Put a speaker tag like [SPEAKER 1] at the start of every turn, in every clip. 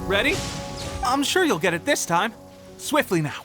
[SPEAKER 1] Ready? I'm sure you'll get it this time. Swiftly now.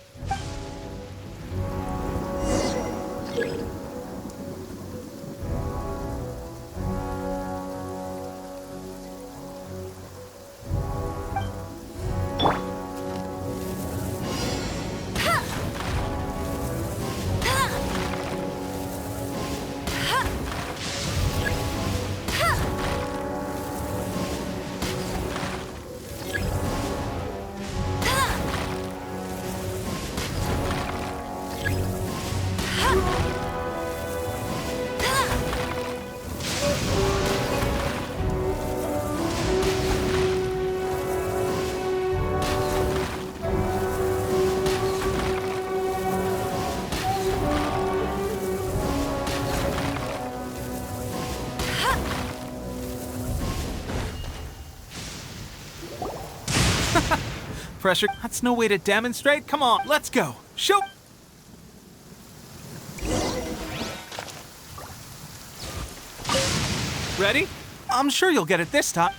[SPEAKER 1] Pressure. That's no way to demonstrate. Come on, let's go. Shoot! Ready? I'm sure you'll get it this time.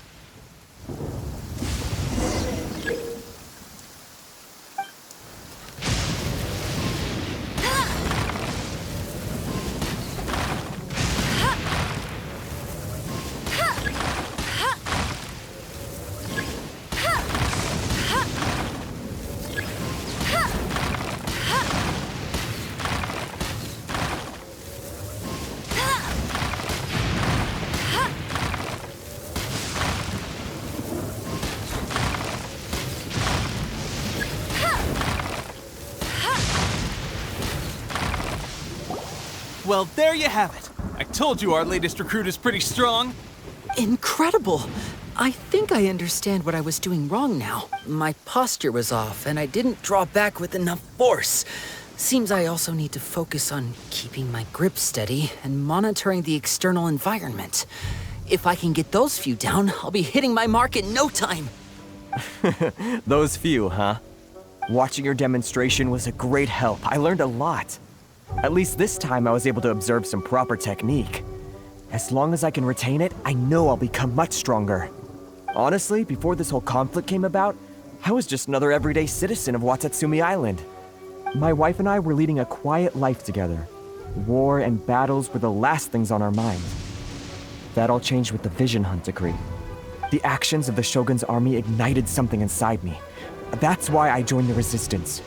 [SPEAKER 1] Well, there you have it. I told you our latest recruit is pretty strong.
[SPEAKER 2] Incredible! I think I understand what I was doing wrong now. My posture was off, and I didn't draw back with enough force. Seems I also need to focus on keeping my grip steady and monitoring the external environment. If I can get those few down, I'll be hitting my mark in no time.
[SPEAKER 3] Those few, huh? Watching your demonstration was a great help. I learned a lot. At least this time I was able to observe some proper technique. As long as I can retain it, I know I'll become much stronger. Honestly, before this whole conflict came about, I was just another everyday citizen of Watatsumi Island. My wife and I were leading a quiet life together. War and battles were the last things on our minds. That all changed with the Vision Hunt decree. The actions of the Shogun's army ignited something inside me. That's why I joined the resistance.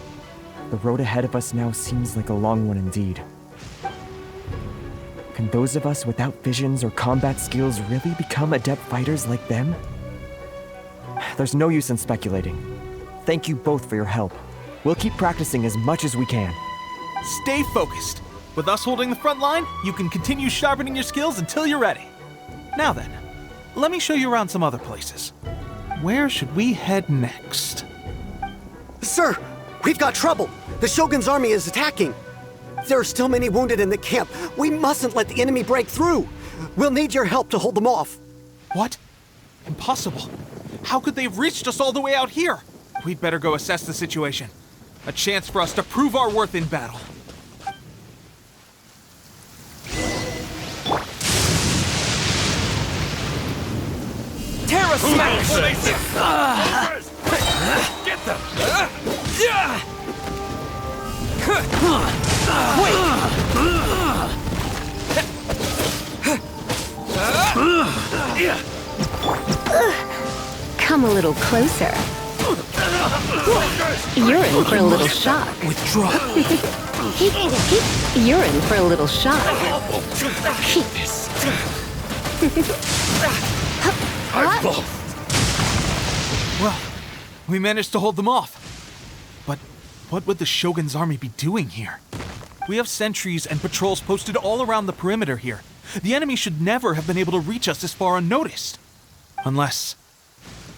[SPEAKER 3] The road ahead of us now seems like a long one indeed. Can those of us without visions or combat skills really become adept fighters like them? There's no use in speculating. Thank you both for your help. We'll keep practicing as much as we can.
[SPEAKER 1] Stay focused. With us holding the front line, you can continue sharpening your skills until you're ready. Now then, let me show you around some other places. Where should we head next?
[SPEAKER 4] Sir, we've got trouble. The Shogun's army is attacking. There are still many wounded in the camp. We mustn't let the enemy break through. We'll need your help to hold them off.
[SPEAKER 1] What? Impossible. How could they have reached us all the way out here? We'd better go assess the situation. A chance for us to prove our worth in battle.
[SPEAKER 3] Terra Smash!
[SPEAKER 5] Get them!
[SPEAKER 6] Come a little closer. You're in for a little shock.
[SPEAKER 3] Withdraw.
[SPEAKER 6] You're in for a little shock.
[SPEAKER 1] Well, we managed to hold them off. But what would the Shogun's army be doing here? We have sentries and patrols posted all around the perimeter here. The enemy should never have been able to reach us this far unnoticed. Unless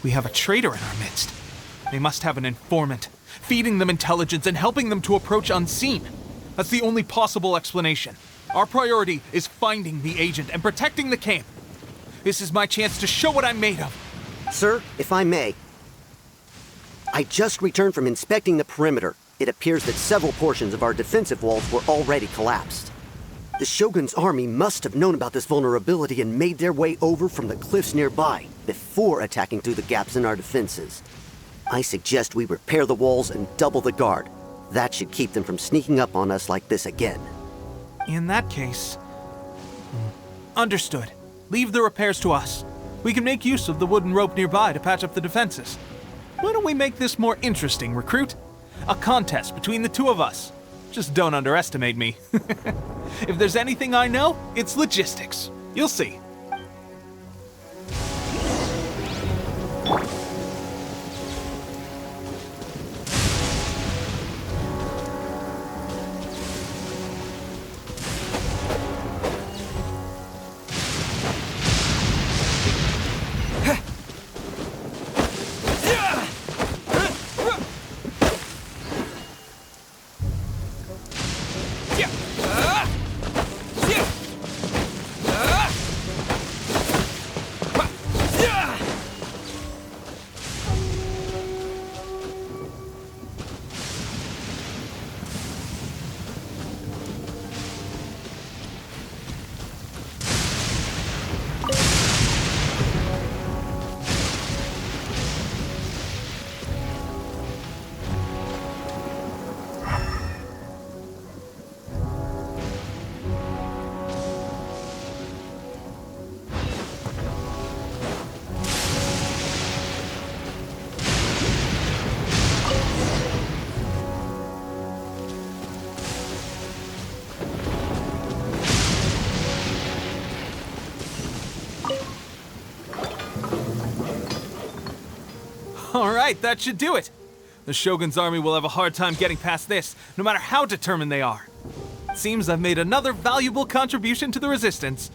[SPEAKER 1] we have a traitor in our midst. They must have an informant, feeding them intelligence and helping them to approach unseen. That's the only possible explanation. Our priority is finding the agent and protecting the camp. This is my chance to show what I'm made of.
[SPEAKER 4] Sir, if I may. I just returned from inspecting the perimeter. It appears that several portions of our defensive walls were already collapsed. The Shogun's army must have known about this vulnerability and made their way over from the cliffs nearby before attacking through the gaps in our defenses. I suggest we repair the walls and double the guard. That should keep them from sneaking up on us like this again.
[SPEAKER 1] In that case... Understood. Leave the repairs to us. We can make use of the wooden rope nearby to patch up the defenses. Why don't we make this more interesting, recruit? A contest between the two of us. Just don't underestimate me. If there's anything I know, it's logistics. You'll see. Alright, that should do it. The Shogun's army will have a hard time getting past this, no matter how determined they are. It seems I've made another valuable contribution to the resistance.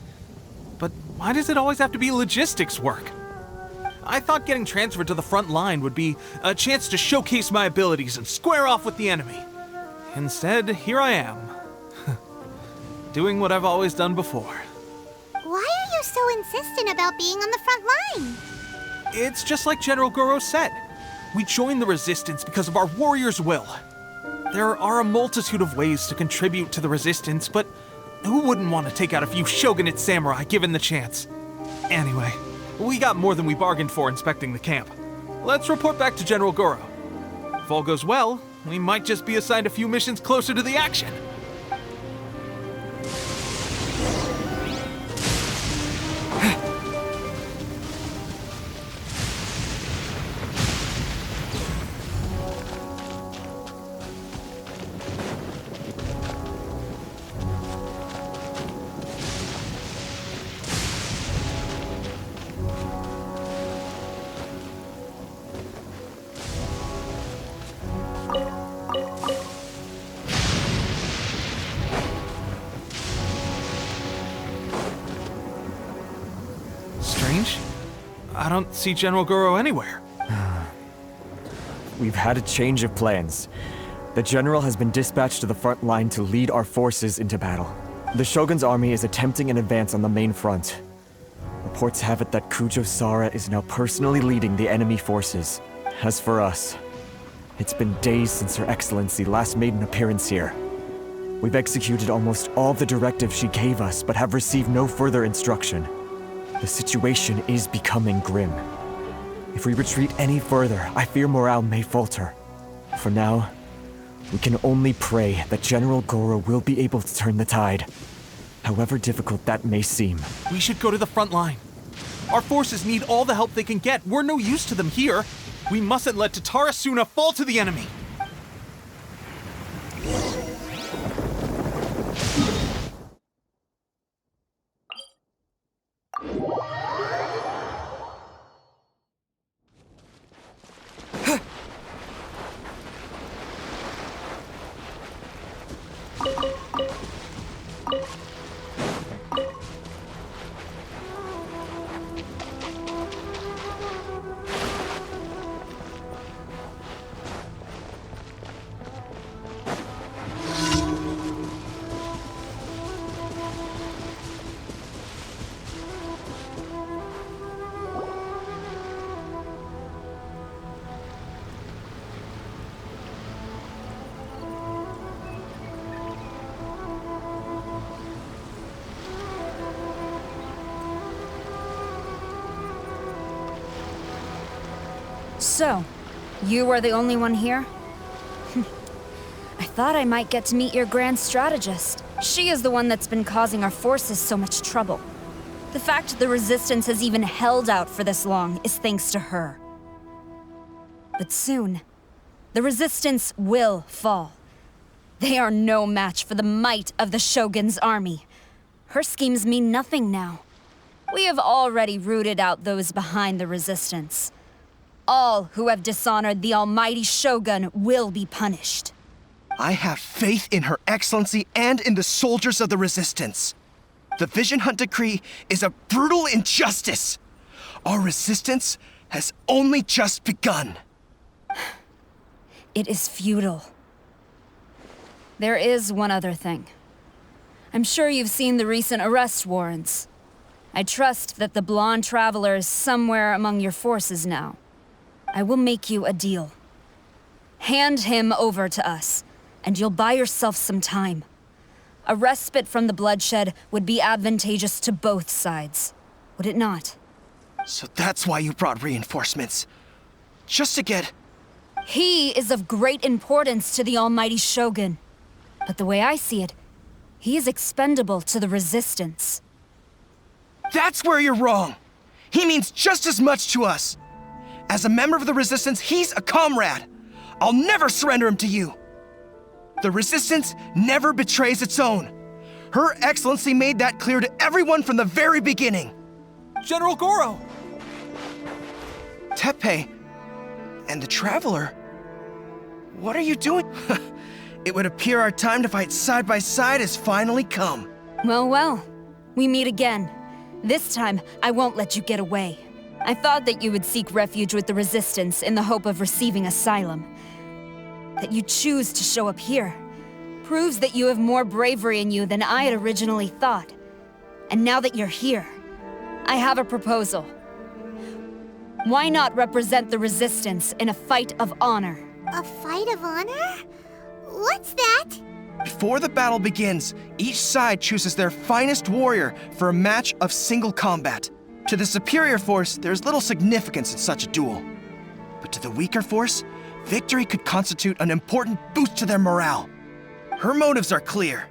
[SPEAKER 1] But why does it always have to be logistics work? I thought getting transferred to the front line would be a chance to showcase my abilities and square off with the enemy. Instead, here I am. Doing what I've always done before.
[SPEAKER 5] Why are you so insistent about being on the front line?
[SPEAKER 1] It's just like General Goro said. We joined the resistance because of our warrior's will. There are a multitude of ways to contribute to the resistance, but who wouldn't want to take out a few shogunate samurai given the chance? Anyway, we got more than we bargained for inspecting the camp. Let's report back to General Goro. If all goes well, we might just be assigned a few missions closer to the action. Strange. I don't see General Goro anywhere.
[SPEAKER 3] We've had a change of plans. The general has been dispatched to the front line to lead our forces into battle. The Shogun's army is attempting an advance on the main front. Reports have it that Kujo Sara is now personally leading the enemy forces. As for us, it's been days since Her Excellency last made an appearance here. We've executed almost all the directives she gave us, but have received no further instruction. The situation is becoming grim. If we retreat any further, I fear morale may falter. For now, we can only pray that General Goro will be able to turn the tide, however difficult that may seem.
[SPEAKER 1] We should go to the front line. Our forces need all the help they can get. We're no use to them here. We mustn't let Tatarasuna fall to the enemy.
[SPEAKER 7] So, You are the only one here? I thought I might get to meet your grand strategist. She is the one that's been causing our forces so much trouble. The fact the Resistance has even held out for this long is thanks to her. But soon, the Resistance will fall. They are no match for the might of the Shogun's army. Her schemes mean nothing now. We have already rooted out those behind the Resistance. All who have dishonored the almighty Shogun will be punished.
[SPEAKER 8] I have faith in Her Excellency and in the soldiers of the Resistance. The Vision Hunt Decree is a brutal injustice. Our resistance has only just begun.
[SPEAKER 7] It is futile. There is one other thing. I'm sure you've seen the recent arrest warrants. I trust that the blonde traveler is somewhere among your forces now. I will make you a deal. Hand him over to us, and you'll buy yourself some time. A respite from the bloodshed would be advantageous to both sides, would it not?
[SPEAKER 8] So that's why you brought reinforcements. Just to get...
[SPEAKER 7] He is of great importance to the almighty Shogun. But the way I see it, he is expendable to the Resistance.
[SPEAKER 8] That's where you're wrong. He means just as much to us. As a member of the Resistance, he's a comrade. I'll never surrender him to you. The Resistance never betrays its own. Her Excellency made that clear to everyone from the very beginning.
[SPEAKER 1] General Goro!
[SPEAKER 8] Teppei and the Traveler. What are you doing? It would appear our time to fight side by side has finally come.
[SPEAKER 7] Well, well. We meet again. This time, I won't let you get away. I thought that you would seek refuge with the Resistance in the hope of receiving asylum. That you choose to show up here proves that you have more bravery in you than I had originally thought. And now that you're here, I have a proposal. Why not represent the Resistance in a fight of honor?
[SPEAKER 5] A fight of honor? What's that?
[SPEAKER 8] Before the battle begins, each side chooses their finest warrior for a match of single combat. To the superior force, there's little significance in such a duel. But to the weaker force, victory could constitute an important boost to their morale. Her motives are clear.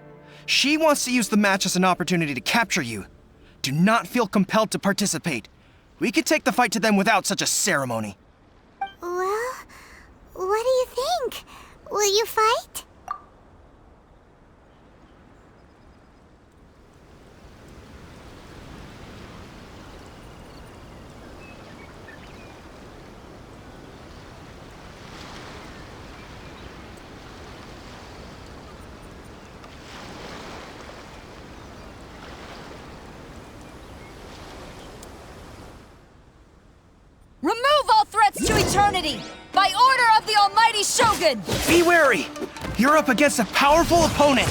[SPEAKER 8] She wants to use the match as an opportunity to capture you. Do not feel compelled to participate. We could take the fight to them without such a ceremony.
[SPEAKER 5] Well, what do you think? Will you fight?
[SPEAKER 7] Remove all threats to eternity! By order of the almighty Shogun!
[SPEAKER 8] Be wary! You're up against a powerful opponent!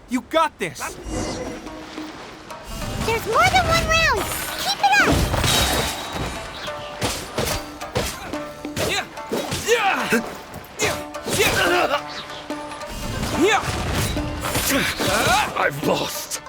[SPEAKER 1] You got this!
[SPEAKER 5] There's more than one round! Keep it up!
[SPEAKER 8] I've lost.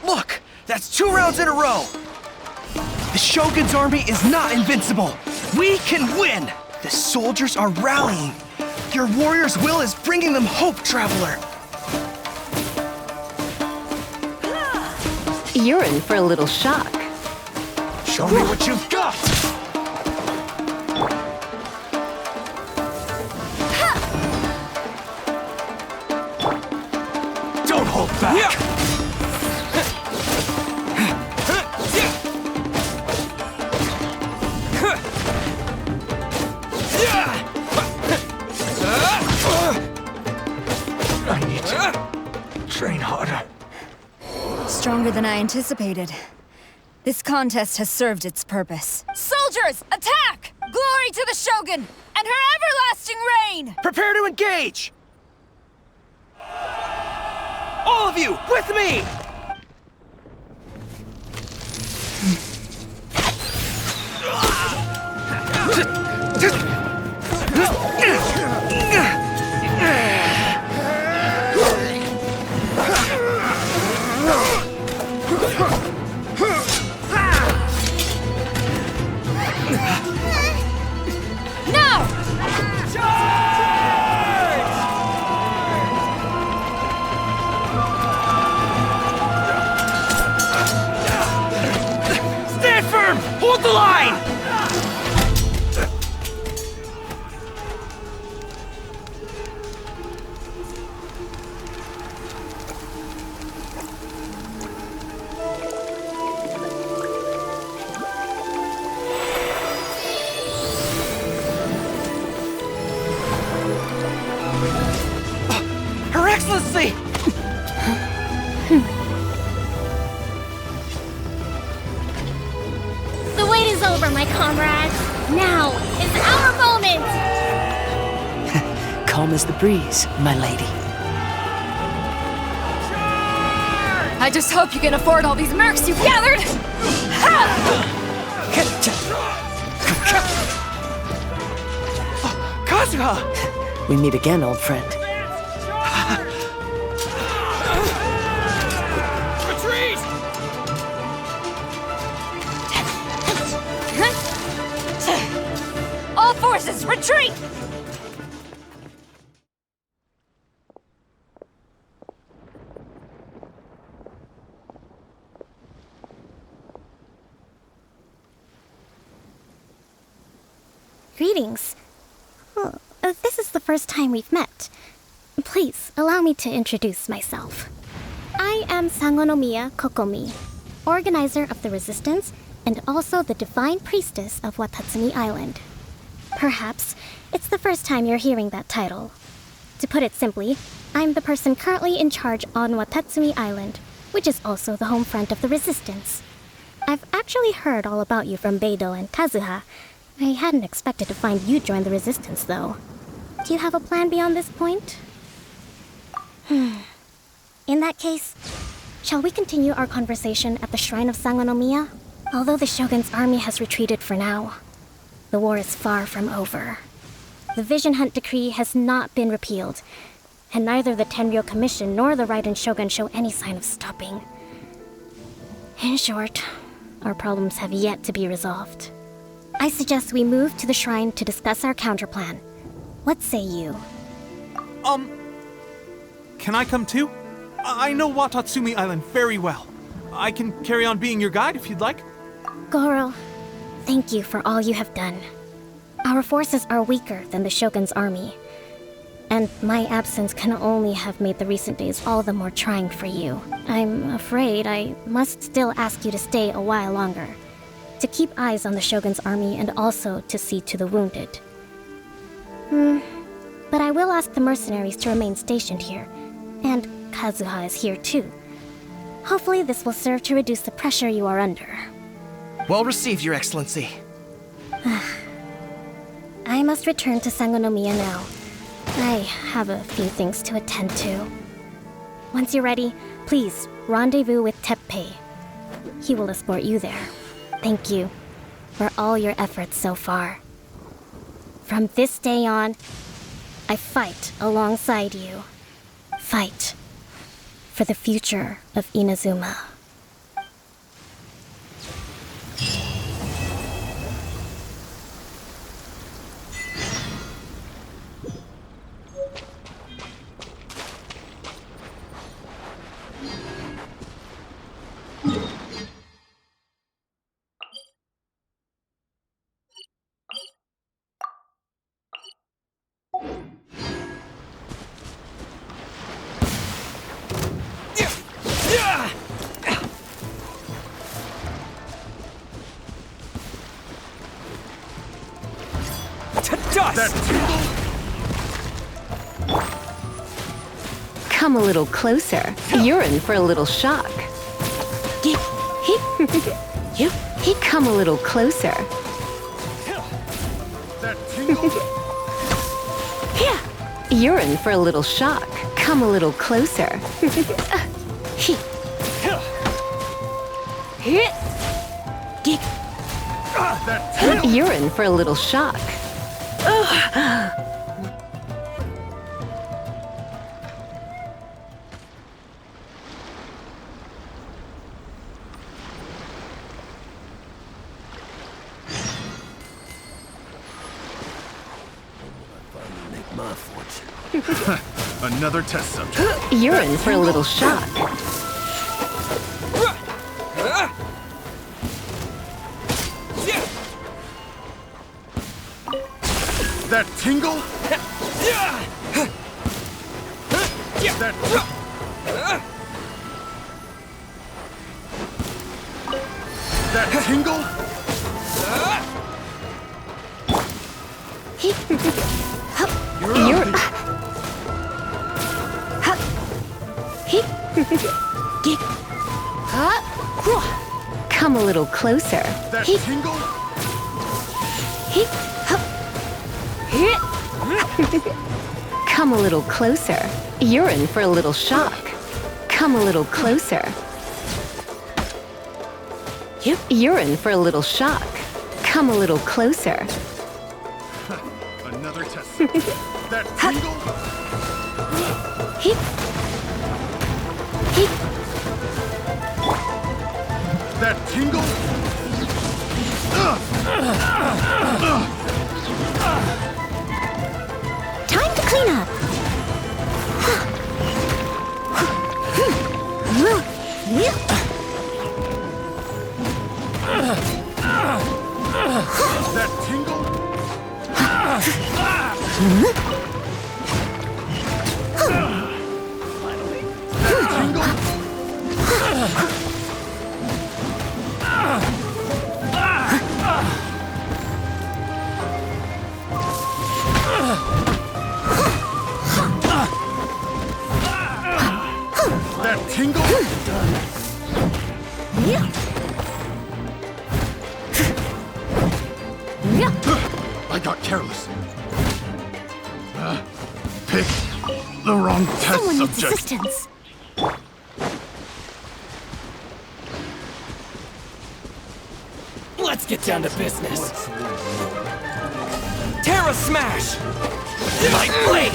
[SPEAKER 8] Look! That's 2 rounds in a row! The Shogun's army is not invincible! We can win! The soldiers are rallying! Your warrior's will is bringing them hope, Traveler!
[SPEAKER 6] You're in for a little shock.
[SPEAKER 8] Show me what you've got! Don't hold back! I need to
[SPEAKER 3] Train harder.
[SPEAKER 7] Stronger than I anticipated. This contest has served its purpose. Soldiers, attack! Glory to the Shogun and her everlasting reign!
[SPEAKER 8] Prepare to engage! All of you, with me!
[SPEAKER 1] Hold the line!
[SPEAKER 8] Her Excellency!
[SPEAKER 5] The wait is over, my comrades. Now is our moment!
[SPEAKER 2] Calm as the breeze, my lady.
[SPEAKER 7] I just hope you can afford all these mercs you've gathered!
[SPEAKER 8] Kazuha!
[SPEAKER 2] We meet again, old friend.
[SPEAKER 1] Retreat!
[SPEAKER 7] All forces, retreat!
[SPEAKER 5] Greetings. Well, this is the first time we've met. Please, allow me to introduce myself. I am Sangonomiya Kokomi, organizer of the Resistance and also the Divine Priestess of Watatsumi Island. Perhaps it's the first time you're hearing that title. To put it simply, I'm the person currently in charge on Watatsumi Island, which is also the home front of the Resistance. I've actually heard all about you from Beidou and Kazuha. I hadn't expected to find you join the Resistance, though. Do you have a plan beyond this point? In that case, shall we continue our conversation at the Shrine of Sangonomiya? Although the Shogun's army has retreated for now, the war is far from over. The Vision Hunt Decree has not been repealed, and neither the Tenryo Commission nor the Raiden Shogun show any sign of stopping. In short, our problems have yet to be resolved. I suggest we move to the shrine to discuss our counterplan. What say you?
[SPEAKER 1] Can I come too? I know Watatsumi Island very well. I can carry on being your guide if you'd like.
[SPEAKER 5] Goro, thank you for all you have done. Our forces are weaker than the Shogun's army, and my absence can only have made the recent days all the more trying for you. I'm afraid I must still ask you to stay a while longer, to keep eyes on the Shogun's army and also to see to the wounded. But I will ask the mercenaries to remain stationed here, and Kazuha is here too. Hopefully this will serve to reduce the pressure you are under.
[SPEAKER 8] Well received, Your Excellency.
[SPEAKER 5] I must return to Sangonomiya now. I have a few things to attend to. Once you're ready, please rendezvous with Teppei. He will escort you there. Thank you for all your efforts so far. From this day on, I fight alongside you. Fight for the future of Inazuma.
[SPEAKER 6] Come a little closer. You're in for a little shock. He come a little closer. You're in for a little shock. Come a little closer. You're in for a little shock.
[SPEAKER 4] My fortune.
[SPEAKER 9] Another test subject.
[SPEAKER 6] You're in for a little shock.
[SPEAKER 9] That tingle? That tingle?
[SPEAKER 6] Come a little closer.
[SPEAKER 9] That tingle?
[SPEAKER 6] Come a little closer. You're in for a little shock. Come a little closer. You're in for a little shock. Come a little closer.
[SPEAKER 9] Another test subject. That tingle? That tingle?
[SPEAKER 5] Time to clean up.
[SPEAKER 9] That tingle? That tingle? I got careless. Picked the wrong test
[SPEAKER 5] Someone needs
[SPEAKER 9] subject.
[SPEAKER 5] assistance.
[SPEAKER 3] Let's get down to business. Terra Smash! My blade!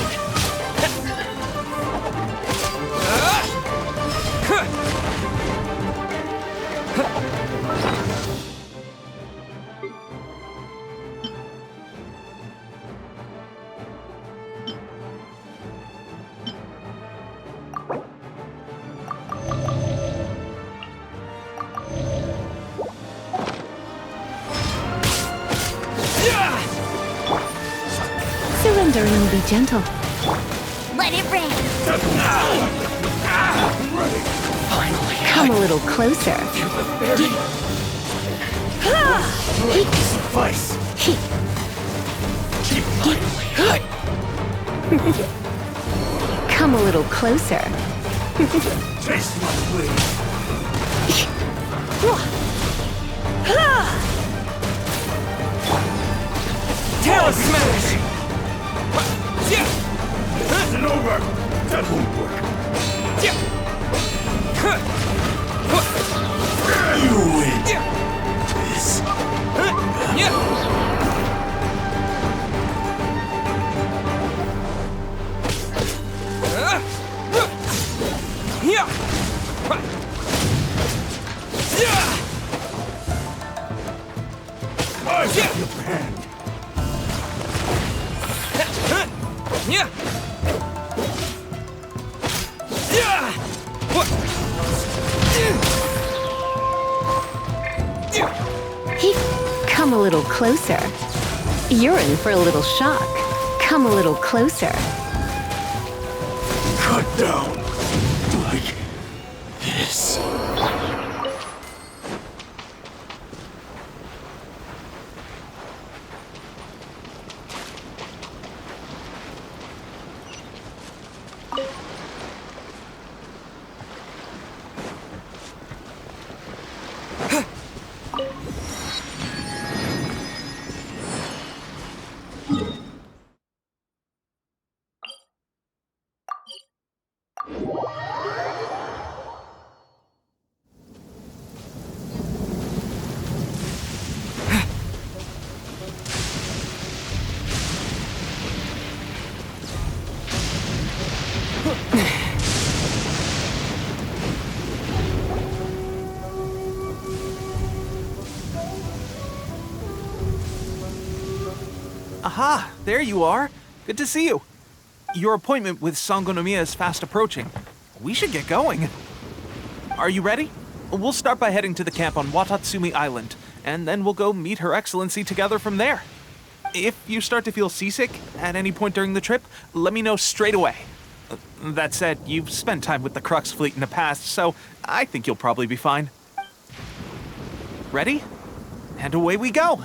[SPEAKER 6] Surrendering will be gentle.
[SPEAKER 5] Let it rain.
[SPEAKER 6] Come a little closer.
[SPEAKER 9] Suffice.
[SPEAKER 6] Come a little closer.
[SPEAKER 9] Taste my blade.
[SPEAKER 3] Terra Smash!
[SPEAKER 9] This isn't over. That won't work. You win. This. I got your hand.
[SPEAKER 6] Come a little closer. You're in for a little shock. Come a little closer.
[SPEAKER 9] Cut down. Like this.
[SPEAKER 1] Aha, there you are. Good to see you. Your appointment with Sangonomiya is fast approaching. We should get going. Are you ready? We'll start by heading to the camp on Watatsumi Island, and then we'll go meet Her Excellency together from there. If you start to feel seasick at any point during the trip, let me know straight away. That said, you've spent time with the Crux fleet in the past, so I think you'll probably be fine. Ready? And away we go!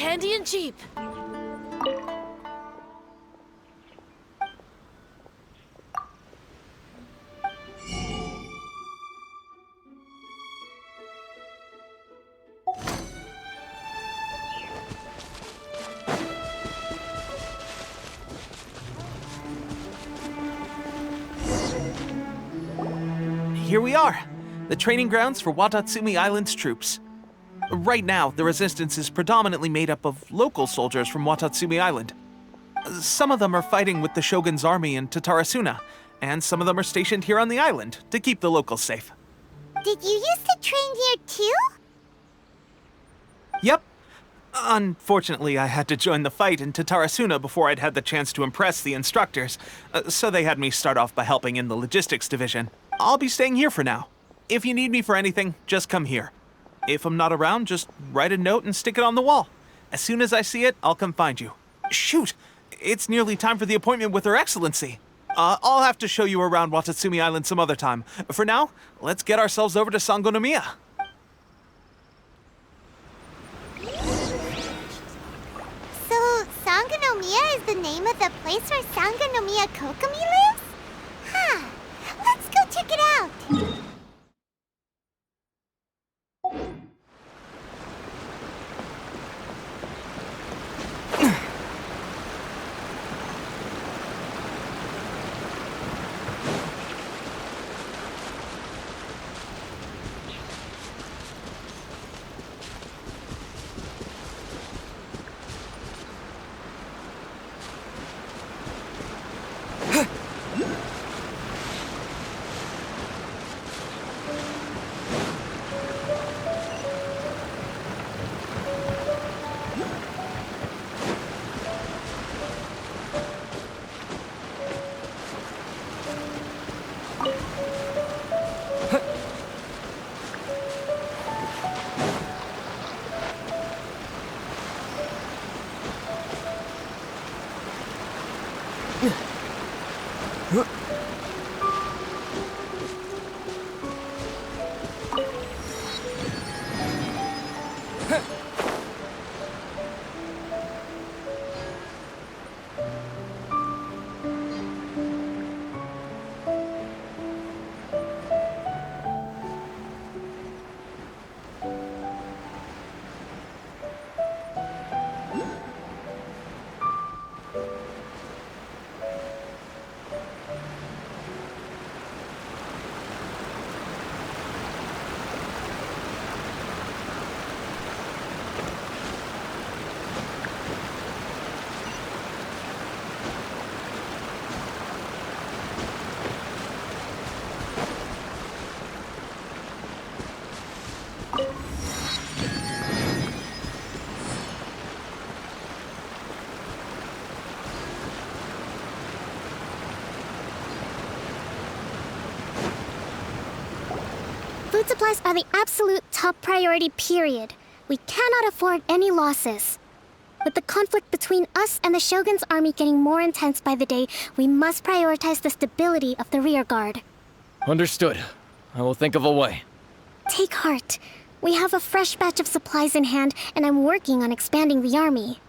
[SPEAKER 10] handy and cheap.
[SPEAKER 1] Here we are, the training grounds for Watatsumi Island's troops. Right now, the resistance is predominantly made up of local soldiers from Watatsumi Island. Some of them are fighting with the Shogun's army in Tatarasuna, and some of them are stationed here on the island to keep the locals safe.
[SPEAKER 5] Did you used to train here too?
[SPEAKER 1] Yep. Unfortunately, I had to join the fight in Tatarasuna before I'd had the chance to impress the instructors, so they had me start off by helping in the logistics division. I'll be staying here for now. If you need me for anything, just come here. If I'm not around, just write a note and stick it on the wall. As soon as I see it, I'll come find you. Shoot! It's nearly time for the appointment with Her Excellency. I'll have to show you around Watatsumi Island some other time. For now, let's get ourselves over to Sangonomiya.
[SPEAKER 5] So, Sangonomiya is the name of the place where Sangonomiya Kokomi lives? Huh. Let's go check it out. Food supplies are the absolute top priority, period. We cannot afford any losses. With the conflict between us and the Shogun's army getting more intense by the day, we must prioritize the stability of the rear guard.
[SPEAKER 11] Understood. I will think of a way.
[SPEAKER 5] Take heart. We have a fresh batch of supplies in hand, and I'm working on expanding the army.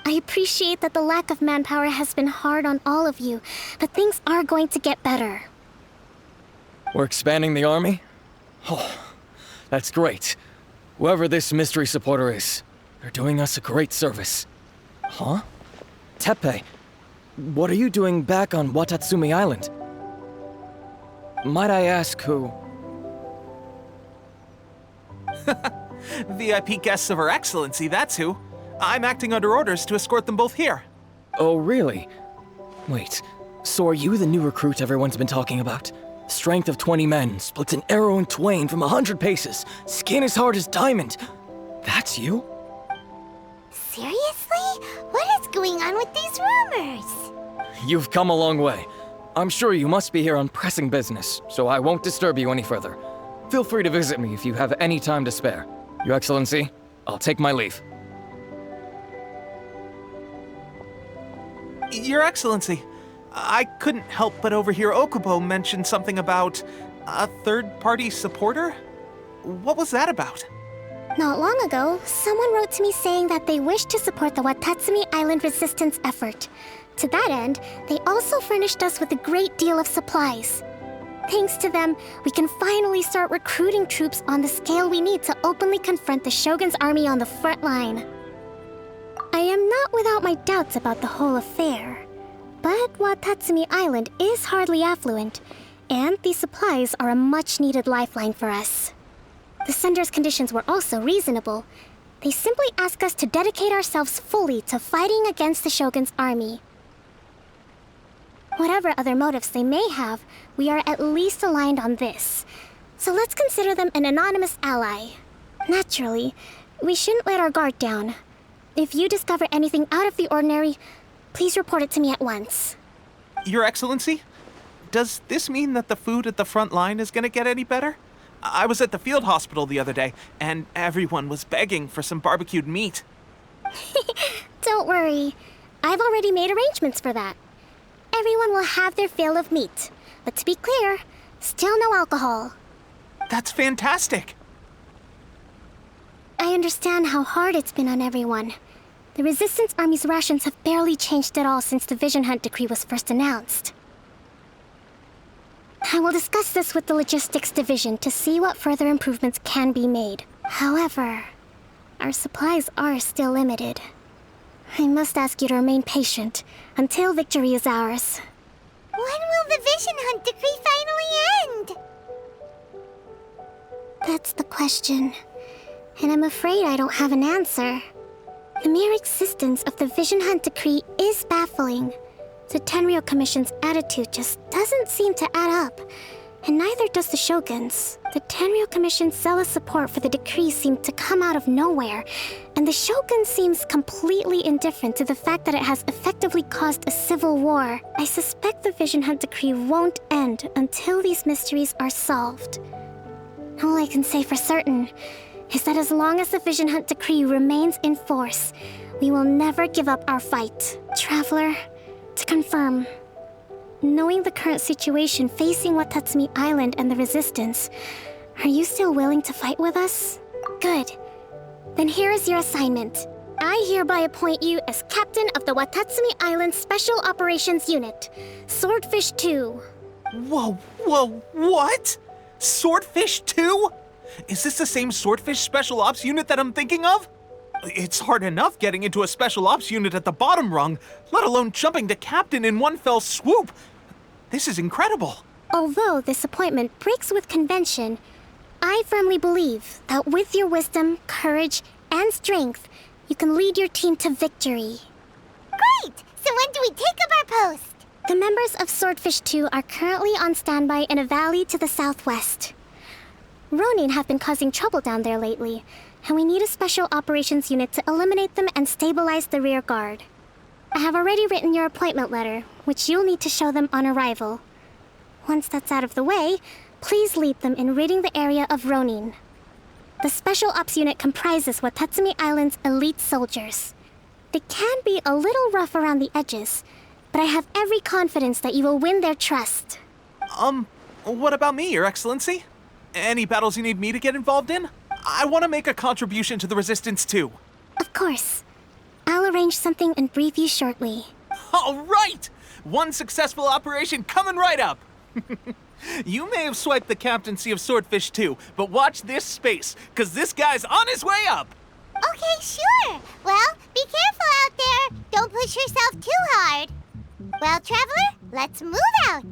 [SPEAKER 5] I appreciate that the lack of manpower has been hard on all of you, but things are going to get better.
[SPEAKER 11] We're expanding the army? Oh, that's great. Whoever this mystery supporter is, they're doing us a great service. Huh? Teppei, what are you doing back on Watatsumi Island? Might I ask who?
[SPEAKER 1] VIP guests of Her Excellency, that's who. I'm acting under orders to escort them both here.
[SPEAKER 11] Oh, really? Wait, so are you the new recruit everyone's been talking about? Strength of 20 men, splits an arrow in twain from 100 paces, skin as hard as diamond. That's you?
[SPEAKER 5] Seriously? What is going on with these rumors?
[SPEAKER 11] You've come a long way. I'm sure you must be here on pressing business, so I won't disturb you any further. Feel free to visit me if you have any time to spare. Your Excellency, I'll take my leave.
[SPEAKER 1] Your Excellency, I couldn't help but overhear Okubo mention something about a third-party supporter? What was that about?
[SPEAKER 5] Not long ago, someone wrote to me saying that they wish to support the Watatsumi Island resistance effort. To that end, they also furnished us with a great deal of supplies. Thanks to them, we can finally start recruiting troops on the scale we need to openly confront the Shogun's army on the front line. I am not without my doubts about the whole affair, but Watatsumi Island is hardly affluent, and these supplies are a much-needed lifeline for us. The sender's conditions were also reasonable. They simply ask us to dedicate ourselves fully to fighting against the Shogun's army. Whatever other motives they may have, we are at least aligned on this. So let's consider them an anonymous ally. Naturally, we shouldn't let our guard down. If you discover anything out of the ordinary, please report it to me at once.
[SPEAKER 1] Your Excellency, does this mean that the food at the front line is gonna get any better? I was at the field hospital the other day, and everyone was begging for some barbecued meat.
[SPEAKER 5] Don't worry. I've already made arrangements for that. Everyone will have their fill of meat. But to be clear, still no alcohol.
[SPEAKER 1] That's fantastic!
[SPEAKER 5] I understand how hard it's been on everyone. The Resistance Army's rations have barely changed at all since the Vision Hunt decree was first announced. I will discuss this with the Logistics Division to see what further improvements can be made. However, our supplies are still limited. I must ask you to remain patient until victory is ours.
[SPEAKER 10] When will the Vision Hunt decree finally end?
[SPEAKER 5] That's the question, and I'm afraid I don't have an answer. The mere existence of the Vision Hunt decree is baffling. The Tenryou Commission's attitude just doesn't seem to add up, and neither does the Shogun's. The Tenryou Commission's zealous support for the decree seemed to come out of nowhere, and the Shogun seems completely indifferent to the fact that it has effectively caused a civil war. I suspect the Vision Hunt decree won't end until these mysteries are solved. All I can say for certain is that as long as the Vision Hunt decree remains in force, we will never give up our fight. Traveler, to confirm, knowing the current situation facing Watatsumi Island and the Resistance, are you still willing to fight with us? Good. Then here is your assignment. I hereby appoint you as captain of the Watatsumi Island Special Operations Unit, Swordfish 2.
[SPEAKER 1] Whoa, what? Swordfish 2? Is this the same Swordfish Special Ops unit that I'm thinking of? It's hard enough getting into a Special Ops unit at the bottom rung, let alone jumping to captain in one fell swoop. This is incredible.
[SPEAKER 5] Although this appointment breaks with convention, I firmly believe that with your wisdom, courage, and strength, you can lead your team to victory.
[SPEAKER 10] Great! So when do we take up our post?
[SPEAKER 5] The members of Swordfish 2 are currently on standby in a valley to the southwest. Ronin have been causing trouble down there lately, and we need a special operations unit to eliminate them and stabilize the rear guard. I have already written your appointment letter, which you'll need to show them on arrival. Once that's out of the way, please lead them in ridding the area of Ronin. The Special Ops unit comprises Watatsumi Island's elite soldiers. They can be a little rough around the edges, but I have every confidence that you will win their trust.
[SPEAKER 1] What about me, Your Excellency? Any battles you need me to get involved in? I want to make a contribution to the Resistance too.
[SPEAKER 5] Of course. I'll arrange something and brief you shortly.
[SPEAKER 1] All right! One successful operation coming right up! You may have swiped the captaincy of Swordfish 2, but watch this space, because this guy's on his way up!
[SPEAKER 10] Okay, sure. Well, be careful out there. Don't push yourself too hard. Well, Traveler, let's move out.